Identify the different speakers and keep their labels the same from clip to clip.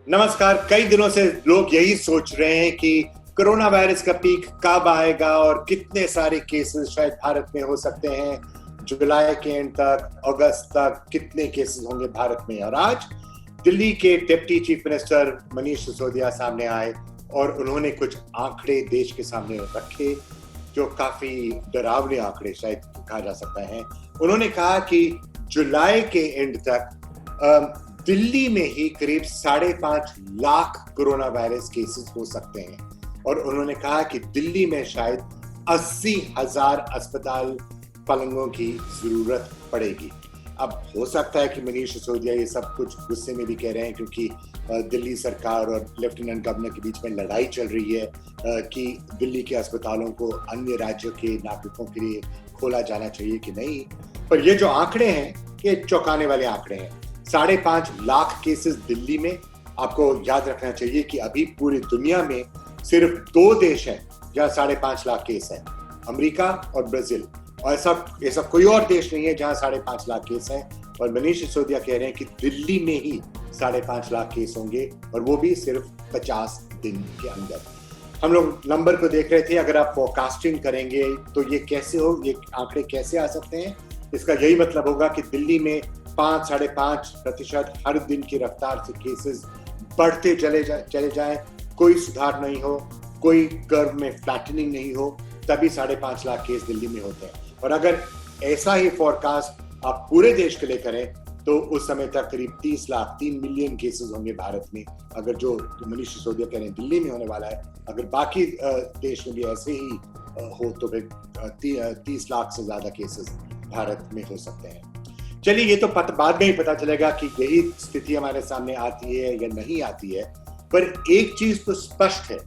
Speaker 1: नमस्कार। कई दिनों से लोग यही सोच रहे हैं कि कोरोना वायरस का पीक कब आएगा और कितने सारे केसेस शायद भारत में हो सकते हैं। जुलाई के एंड तक, अगस्त तक कितने केसेस होंगे भारत में। और आज दिल्ली के deputy chief minister Manish Sisodia सामने आए और उन्होंने कुछ आंकड़े देश के सामने रखे जो काफी डरावने आंकड़े शायद कहा जा सकता है। उन्होंने कहा कि जुलाई के एंड तक दिल्ली में ही करीब 5.5 लाख कोरोना वायरस केसेस हो सकते हैं और उन्होंने कहा कि दिल्ली में शायद 80,000 अस्पताल पलंगों की जरूरत पड़ेगी। अब हो सकता है कि मनीष सिसोदिया ये सब कुछ गुस्से में भी कह रहे हैं क्योंकि दिल्ली सरकार और लेफ्टिनेंट गवर्नर के बीच में लड़ाई चल रही है कि दिल्ली के अस्पतालों को अन्य राज्यों के नागरिकों के लिए खोला जाना चाहिए कि नहीं। पर ये जो आंकड़े हैं ये चौंकाने वाले आंकड़े हैं। 5.5 लाख केसेस दिल्ली में। आपको याद रखना चाहिए कि अभी पूरी दुनिया में सिर्फ 2 देश हैं जहां 5.5 लाख केस हैं, अमेरिका और ब्राजील। और ऐसा कोई और देश नहीं है जहां 5.5 लाख केस हैं। और मनीष सिसोदिया कह रहे हैं कि दिल्ली में ही 5.5 लाख केस होंगे और वो भी सिर्फ 50 दिन के अंदर। हम लोग नंबर को देख रहे थे, अगर आप फोरकास्टिंग करेंगे तो ये कैसे हो, ये आंकड़े कैसे आ सकते हैं। इसका यही मतलब होगा कि दिल्ली में 5-5.5% हर दिन की रफ्तार से केसेस बढ़ते चले जाएं, कोई सुधार नहीं हो, कोई कर्व में फ्लैटनिंग नहीं हो, तभी 5.5 लाख केस दिल्ली में होते हैं। और अगर ऐसा ही फोरकास्ट आप पूरे देश के लिए करें तो उस समय तक करीब 3 मिलियन केसेस होंगे भारत में। अगर जो मनीष सिसोदिया कह रहे हैं दिल्ली में होने वाला है, अगर बाकी देश में भी ऐसे ही हो तो फिर 30 लाख से ज्यादा केसेस भारत में हो सकते हैं। चलिए, ये तो बाद में ही पता चलेगा कि यही स्थिति हमारे सामने आती है या नहीं आती है। पर एक चीज तो स्पष्ट है,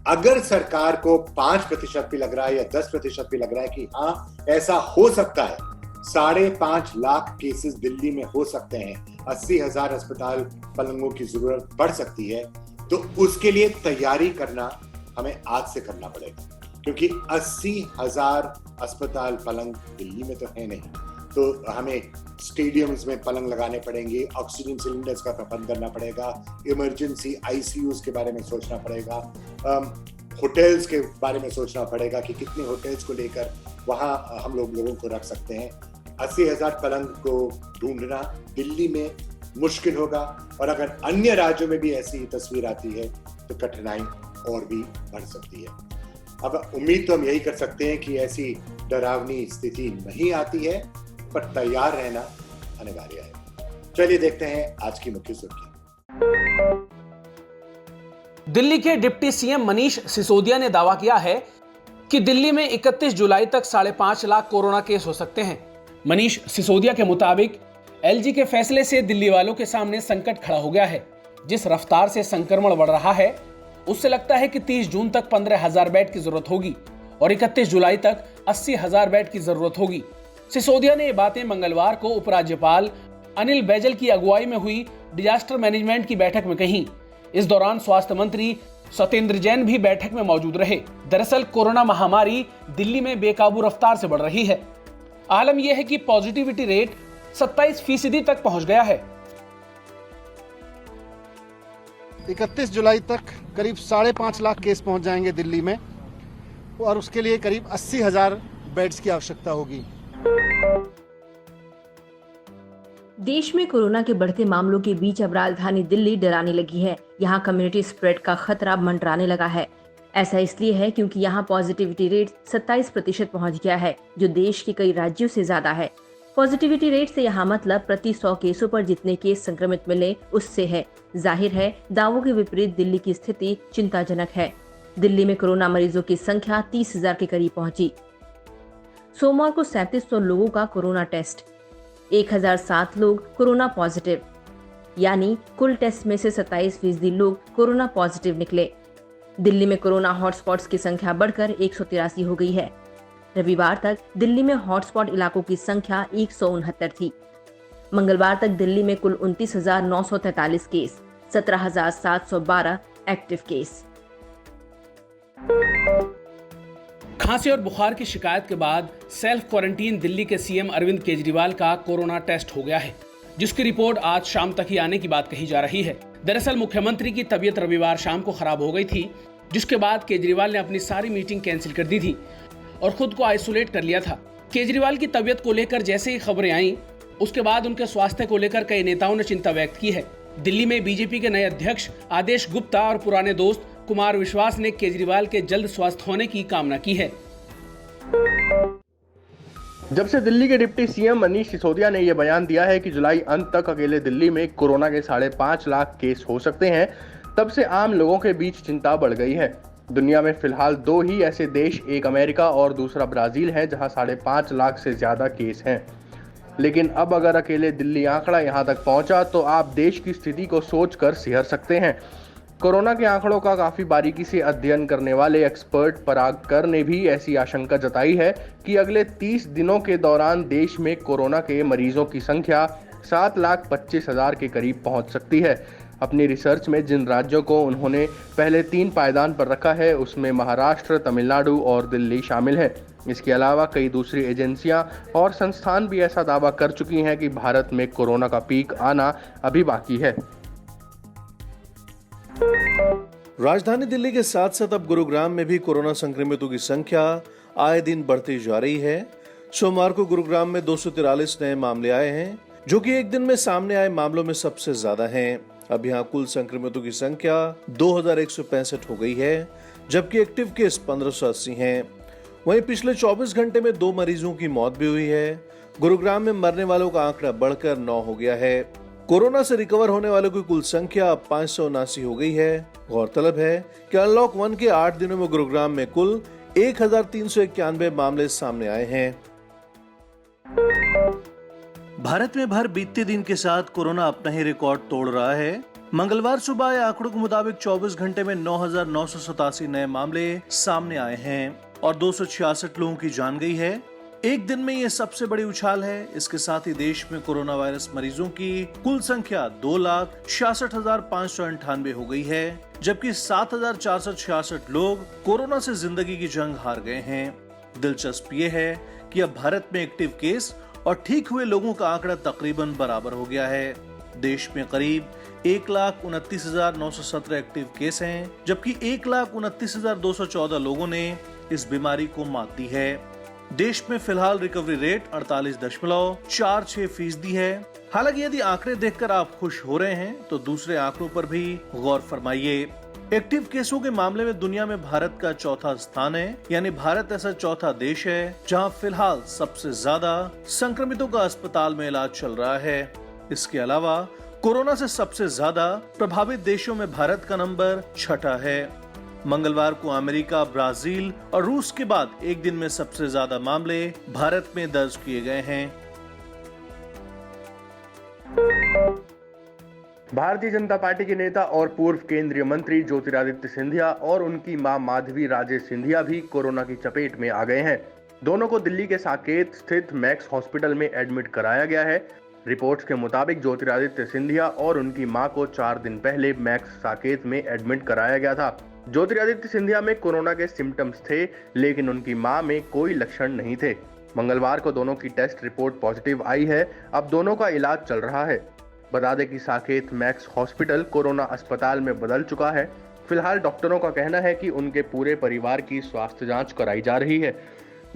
Speaker 1: अगर सरकार को 5% भी लग रहा है या 10% भी लग रहा है कि हाँ ऐसा हो सकता है, 5.5 लाख केसेस दिल्ली में हो सकते हैं, 80,000 अस्पताल पलंगों की जरूरत पड़ सकती है, तो उसके लिए तैयारी करना हमें आज से करना पड़ेगा। क्योंकि 80,000 अस्पताल पलंग दिल्ली में तो है नहीं, तो हमें स्टेडियम्स में पलंग लगाने पड़ेंगे, ऑक्सीजन सिलेंडर्स का प्रबंध करना पड़ेगा, इमरजेंसी आईसीयूज के बारे में सोचना पड़ेगा, होटल्स के बारे में सोचना पड़ेगा कि कितने होटल्स को लेकर वहां हम लोगों को रख सकते हैं। 80,000 पलंग को ढूंढना दिल्ली में मुश्किल होगा और अगर अन्य राज्यों में भी ऐसी ही तस्वीर आती है तो कठिनाई और भी बढ़ सकती है। अब उम्मीद तो हम यही कर सकते हैं कि ऐसी डरावनी स्थिति नहीं आती है, पर तैयार रहना अनिवार्य है। चलिए देखते हैं आज की मुख्य सुर्खियां।
Speaker 2: दिल्ली के डिप्टी सीएम मनीष सिसोदिया ने दावा किया है कि दिल्ली में 31 जुलाई तक 5.5 लाख कोरोना केस हो सकते हैं। मनीष सिसोदिया के मुताबिक एलजी के फैसले से दिल्ली वालों के सामने संकट खड़ा हो गया है। जिस रफ्तार से संक्रमण बढ़ रहा है उससे लगता है कि 30 जून तक 15,000 बेड की जरूरत होगी और 31 जुलाई तक 80,000 बेड की जरूरत होगी। सिसोदिया ने ये बातें मंगलवार को उपराज्यपाल अनिल बैजल की अगुवाई में हुई डिजास्टर मैनेजमेंट की बैठक में कही। इस दौरान स्वास्थ्य मंत्री सत्येंद्र जैन भी बैठक में मौजूद रहे। दरअसल कोरोना महामारी दिल्ली में बेकाबू रफ्तार से बढ़ रही है। आलम यह है कि पॉजिटिविटी रेट 27% तक पहुंच गया है।
Speaker 3: 31 जुलाई तक करीब 5.5 लाख केस पहुंच जाएंगे दिल्ली में और उसके लिए करीब 80,000 बेड्स की आवश्यकता होगी।
Speaker 4: देश में कोरोना के बढ़ते मामलों के बीच अब राजधानी दिल्ली डराने लगी है। यहाँ कम्युनिटी स्प्रेड का खतरा मंडराने लगा है। ऐसा इसलिए है क्योंकि यहाँ पॉजिटिविटी रेट 27% पहुँच गया है, जो देश के कई राज्यों से ज्यादा है। पॉजिटिविटी रेट से यहाँ मतलब प्रति 100 केसों पर जितने केस संक्रमित मिले उससे है। जाहिर है दावों के विपरीत दिल्ली की स्थिति चिंताजनक है। दिल्ली में कोरोना मरीजों की संख्या 30,000 के करीब पहुंची। सोमवार को 3700 लोगों का कोरोना टेस्ट, 1007 लोग कोरोना पॉजिटिव, यानी कुल टेस्ट में से 27% लोग कोरोना पॉजिटिव निकले। दिल्ली में कोरोना हॉटस्पॉट्स की संख्या बढ़कर 183 हो गई है। रविवार तक दिल्ली में हॉटस्पॉट इलाकों की संख्या 169 थी। मंगलवार तक दिल्ली में कुल 29,943 केस, 17,712 एक्टिव केस।
Speaker 2: खांसी और बुखार की शिकायत के बाद सेल्फ क्वारंटीन दिल्ली के सीएम अरविंद केजरीवाल का कोरोना टेस्ट हो गया है। जिसकी रिपोर्ट आज शाम तक ही आने की बात कही जा रही है। दरअसल मुख्यमंत्री की तबीयत रविवार शाम को खराब हो गई थी, जिसके बाद केजरीवाल ने अपनी सारी मीटिंग कैंसिल कर दी थी और खुद को आइसोलेट कर लिया था। केजरीवाल की तबीयत को लेकर जैसे ही खबरें आईं, उसके बाद उनके स्वास्थ्य को लेकर कई नेताओं ने चिंता व्यक्त की है। दिल्ली में बीजेपी के नए अध्यक्ष आदेश गुप्ता और पुराने दोस्त कुमार विश्वास ने केजरीवाल के जल्द स्वस्थ होने की कामना की है।
Speaker 5: जब से दिल्ली के डिप्टी सीएम मनीष सिसोदिया ने यह बयान दिया है कि जुलाई अंत तक अकेले दिल्ली में कोरोना के 5.5 लाख केस हो सकते हैं, तब से आम लोगों के बीच चिंता बढ़ गई है। दुनिया में फिलहाल 2 ही ऐसे देश, एक अमेरिका और दूसरा ब्राजील है, जहां 5.5 लाख से ज्यादा केस हैं। लेकिन अब अगर अकेले दिल्ली आंकड़ा यहां तक पहुंचा तो आप देश की स्थिति को सोचकर सिहर सकते हैं। कोरोना के आंकड़ों का काफी बारीकी से अध्ययन करने वाले एक्सपर्ट पराग कर ने भी ऐसी आशंका जताई है कि अगले 30 दिनों के दौरान देश में कोरोना के मरीजों की संख्या 7,25,000 के करीब पहुंच सकती है। अपनी रिसर्च में जिन राज्यों को उन्होंने पहले 3 पायदान पर रखा है, उसमें महाराष्ट्र, तमिलनाडु और दिल्ली शामिल है। इसके अलावा कई दूसरी एजेंसियां और संस्थान भी ऐसा दावा कर चुकी हैं कि भारत में कोरोना का पीक आना अभी बाकी है।
Speaker 6: राजधानी दिल्ली के साथ साथ अब गुरुग्राम में भी कोरोना संक्रमितों की संख्या आए दिन बढ़ती जा रही है। सोमवार को गुरुग्राम में 243 नए मामले आए हैं, जो कि एक दिन में सामने आए मामलों में सबसे ज्यादा हैं। अब यहाँ कुल संक्रमितों की संख्या 2165 हो गई है, जबकि एक्टिव केस 1580 हैं। वहीं पिछले 24 घंटे में 2 मरीजों की मौत भी हुई है। गुरुग्राम में मरने वालों का आंकड़ा बढ़कर 9 हो गया है। कोरोना से रिकवर होने वालों की कुल संख्या अब 579 हो गई है। गौरतलब है कि अनलॉक 1 के 8 दिनों में गुरुग्राम में कुल 1391 मामले सामने आए हैं।
Speaker 7: भारत में भर बीतते दिन के साथ कोरोना अपना ही रिकॉर्ड तोड़ रहा है। मंगलवार सुबह आए आंकड़ों के मुताबिक 24 घंटे में 9,987 नए मामले सामने आए हैं और 266 लोगों की जान गई है। एक दिन में ये सबसे बड़ी उछाल है। इसके साथ ही देश में कोरोना वायरस मरीजों की कुल संख्या 2,66,598 हो गई है, जबकि 7,466 लोग कोरोना से जिंदगी की जंग हार गए हैं। दिलचस्प ये है कि अब भारत में एक्टिव केस और ठीक हुए लोगों का आंकड़ा तकरीबन बराबर हो गया है। देश में करीब 1,29,917 एक्टिव केस हैं, जबकि 1,29,214 लोगों ने इस बीमारी को मात दी है। देश में फिलहाल रिकवरी रेट 48.46% है। हालांकि यदि आंकड़े देखकर आप खुश हो रहे हैं तो दूसरे आंकड़ों पर भी गौर फरमाइए। एक्टिव केसों के मामले में दुनिया में भारत का चौथा स्थान है, यानी भारत ऐसा चौथा देश है जहां फिलहाल सबसे ज्यादा संक्रमितों का अस्पताल में इलाज चल रहा है। इसके अलावा कोरोना से सबसे ज्यादा प्रभावित देशों में भारत का नंबर 6 है। मंगलवार को अमेरिका, ब्राजील और रूस के बाद एक दिन में सबसे ज्यादा मामले भारत में दर्ज किए गए हैं।
Speaker 5: भारतीय जनता पार्टी के नेता और पूर्व केंद्रीय मंत्री ज्योतिरादित्य सिंधिया और उनकी मां माधवी राजे सिंधिया भी कोरोना की चपेट में आ गए हैं। दोनों को दिल्ली के साकेत स्थित मैक्स हॉस्पिटल में एडमिट कराया गया है। रिपोर्ट्स के मुताबिक ज्योतिरादित्य सिंधिया और उनकी मां को 4 दिन पहले मैक्स साकेत में एडमिट कराया गया था। ज्योतिरादित्य सिंधिया में कोरोना के सिम्टम्स थे, लेकिन उनकी मां में कोई लक्षण नहीं थे। मंगलवार को दोनों की टेस्ट रिपोर्ट पॉजिटिव आई है। अब दोनों का इलाज चल रहा है। बता दें कि साकेत मैक्स हॉस्पिटल कोरोना अस्पताल में बदल चुका है। फिलहाल डॉक्टरों का कहना है कि उनके पूरे परिवार की स्वास्थ्य जांच कराई जा रही है।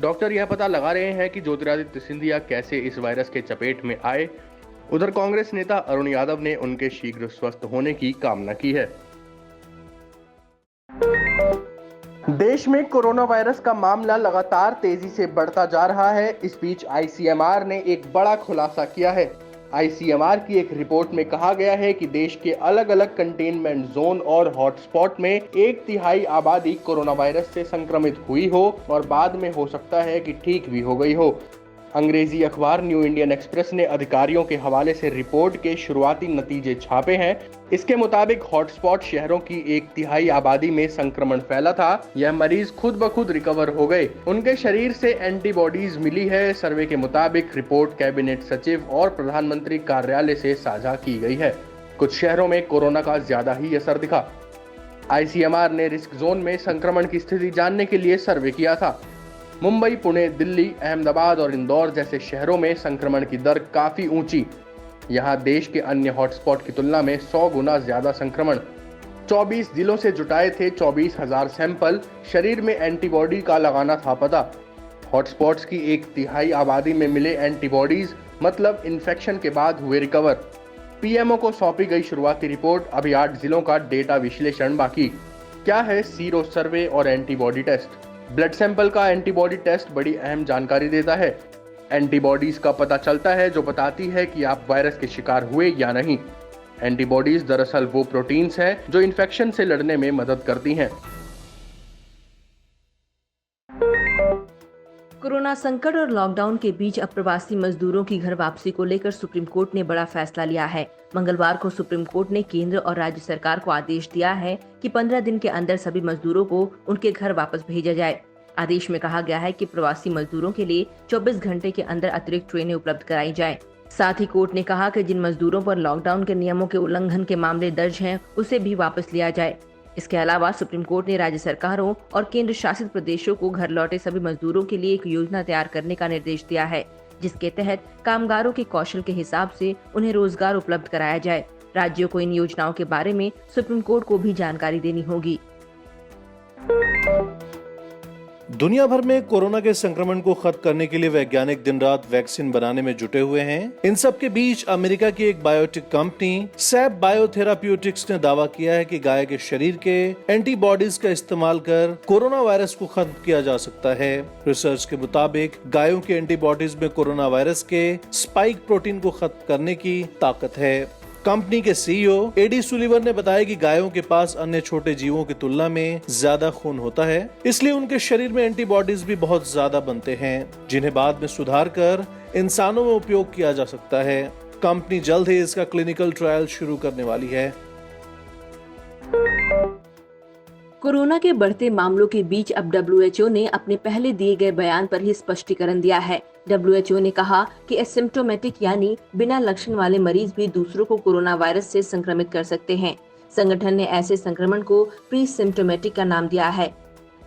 Speaker 5: डॉक्टर यह पता लगा रहे हैं कि ज्योतिरादित्य सिंधिया कैसे इस वायरस के चपेट में आए। उधर कांग्रेस नेता अरुण यादव ने उनके शीघ्र स्वस्थ होने की कामना की है। देश में कोरोना वायरस का मामला लगातार तेजी से बढ़ता जा रहा है। इस बीच आईसीएमआर ने एक बड़ा खुलासा किया है। आईसीएमआर की एक रिपोर्ट में कहा गया है कि देश के अलग अलग कंटेनमेंट जोन और हॉटस्पॉट में 1/3 आबादी कोरोना वायरस से संक्रमित हुई हो और बाद में हो सकता है कि ठीक भी हो गई हो। अंग्रेजी अखबार न्यू इंडियन एक्सप्रेस ने अधिकारियों के हवाले से रिपोर्ट के शुरुआती नतीजे छापे हैं। इसके मुताबिक हॉटस्पॉट शहरों की 1/3 आबादी में संक्रमण फैला था। यह मरीज खुद ब खुद रिकवर हो गए। उनके शरीर से एंटीबॉडीज मिली है। सर्वे के मुताबिक रिपोर्ट कैबिनेट सचिव और प्रधानमंत्री कार्यालय से साझा की गई है। कुछ शहरों में कोरोना का ज्यादा ही असर दिखा। आईसीएमआर ने रिस्क जोन में संक्रमण की स्थिति जानने के लिए सर्वे किया था। मुंबई, पुणे, दिल्ली, अहमदाबाद और इंदौर जैसे शहरों में संक्रमण की दर काफी ऊंची। यहाँ देश के अन्य हॉटस्पॉट की तुलना में 100 गुना ज्यादा संक्रमण। 24 जिलों से जुटाए थे 24,000 सैंपल, शरीर में एंटीबॉडी का लगाना था पता। हॉटस्पॉट्स की 1/3 आबादी में मिले एंटीबॉडीज, मतलब इन्फेक्शन के बाद हुए रिकवर। पीएमओ को सौंपी गई शुरुआती रिपोर्ट, अभी 8 जिलों का डेटा विश्लेषण बाकी। क्या है सीरो सर्वे और एंटीबॉडी टेस्ट? ब्लड सैंपल का एंटीबॉडी टेस्ट बड़ी अहम जानकारी देता है। एंटीबॉडीज का पता चलता है जो बताती है कि आप वायरस के शिकार हुए या नहीं। एंटीबॉडीज दरअसल वो प्रोटीन्स हैं जो इन्फेक्शन से लड़ने में मदद करती हैं।
Speaker 4: कोरोना संकट और लॉकडाउन के बीच अब प्रवासी मजदूरों की घर वापसी को लेकर सुप्रीम कोर्ट ने बड़ा फैसला लिया है। मंगलवार को सुप्रीम कोर्ट ने केंद्र और राज्य सरकार को आदेश दिया है कि 15 दिन के अंदर सभी मजदूरों को उनके घर वापस भेजा जाए। आदेश में कहा गया है कि प्रवासी मजदूरों के लिए 24 घंटे के अंदर अतिरिक्त ट्रेनें उपलब्ध कराई जाए। साथ ही कोर्ट ने कहा कि जिन मजदूरों पर लॉकडाउन के नियमों के उल्लंघन के मामले दर्ज हैं, उसे भी वापस लिया जाए। इसके अलावा सुप्रीम कोर्ट ने राज्य सरकारों और केंद्र शासित प्रदेशों को घर लौटे सभी मजदूरों के लिए एक योजना तैयार करने का निर्देश दिया है, जिसके तहत कामगारों के कौशल के हिसाब से उन्हें रोजगार उपलब्ध कराया जाए। राज्यों को इन योजनाओं के बारे में सुप्रीम कोर्ट को भी जानकारी देनी होगी।
Speaker 6: दुनिया भर में कोरोना के संक्रमण को खत्म करने के लिए वैज्ञानिक दिन रात वैक्सीन बनाने में जुटे हुए हैं। इन सब के बीच अमेरिका की एक बायोटेक कंपनी सैप बायोथेराप्यूटिक्स ने दावा किया है कि गाय के शरीर के एंटीबॉडीज का इस्तेमाल कर कोरोना वायरस को खत्म किया जा सकता है। रिसर्च के मुताबिक गायों के एंटीबॉडीज में कोरोना वायरस के स्पाइक प्रोटीन को खत्म करने की ताकत है। कंपनी के सीईओ एडी सुलिवन ने बताया कि गायों के पास अन्य छोटे जीवों की तुलना में ज्यादा खून होता है, इसलिए उनके शरीर में एंटीबॉडीज भी बहुत ज्यादा बनते हैं, जिन्हें बाद में सुधार कर इंसानों में उपयोग किया जा सकता है। कंपनी जल्द ही इसका क्लिनिकल ट्रायल शुरू करने वाली है।
Speaker 4: कोरोना के बढ़ते मामलों के बीच अब WHO ने अपने पहले दिए गए बयान पर ही स्पष्टीकरण दिया है। WHO ने कहा कि एसिम्प्टोमेटिक यानी बिना लक्षण वाले मरीज भी दूसरों को कोरोना वायरस से संक्रमित कर सकते हैं। संगठन ने ऐसे संक्रमण को प्री सिम्प्टोमेटिक का नाम दिया है।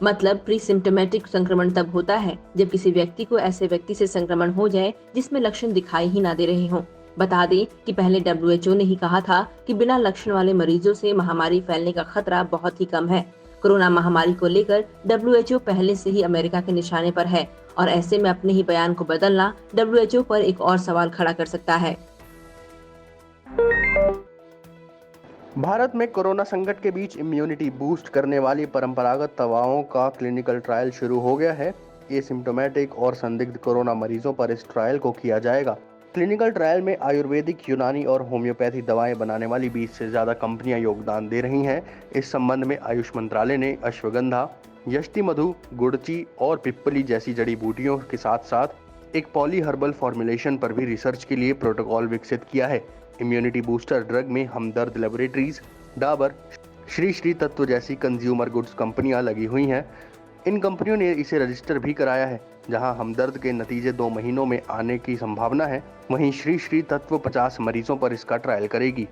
Speaker 4: मतलब प्री सिम्प्टोमेटिक संक्रमण तब होता है जब किसी व्यक्ति को ऐसे व्यक्ति से संक्रमण हो जाए जिसमें लक्षण दिखाई ही ना दे रहे हों। बता दें कि पहले WHO ने ही कहा था कि बिना लक्षण वाले मरीजों से महामारी फैलने का खतरा बहुत ही कम है। कोरोना महामारी को लेकर WHO पहले से ही अमेरिका के निशाने पर है और ऐसे में अपने ही बयान को बदलना WHO पर एक और सवाल खड़ा कर सकता है।
Speaker 5: भारत में कोरोना संकट के बीच इम्यूनिटी बूस्ट करने वाली परंपरागत दवाओं का क्लिनिकल ट्रायल शुरू हो गया है। एसिम्प्टोमेटिक और संदिग्ध कोरोना मरीजों पर इस ट्रायल को किया जाएगा। क्लिनिकल ट्रायल में आयुर्वेदिक, यूनानी और होम्योपैथी दवाएं बनाने वाली 20 से ज्यादा कंपनियां योगदान दे रही हैं। इस संबंध में आयुष मंत्रालय ने अश्वगंधा, यष्टि मधु, गुड़ची और पिप्पली जैसी जड़ी बूटियों के साथ साथ एक पॉली हर्बल फॉर्मुलेशन पर भी रिसर्च के लिए प्रोटोकॉल विकसित किया है। इम्यूनिटी बूस्टर ड्रग में हमदर्द लैबोरेटरीज, डाबर, श्री श्री तत्व जैसी कंज्यूमर गुड्स कंपनियां लगी हुई हैं। इन कंपनियों ने इसे रजिस्टर भी कराया है। जहां हमदर्द के नतीजे 2 महीनों में आने की संभावना है, वहीं श्री श्री तत्व 50 मरीजों पर इसका ट्रायल करेगी।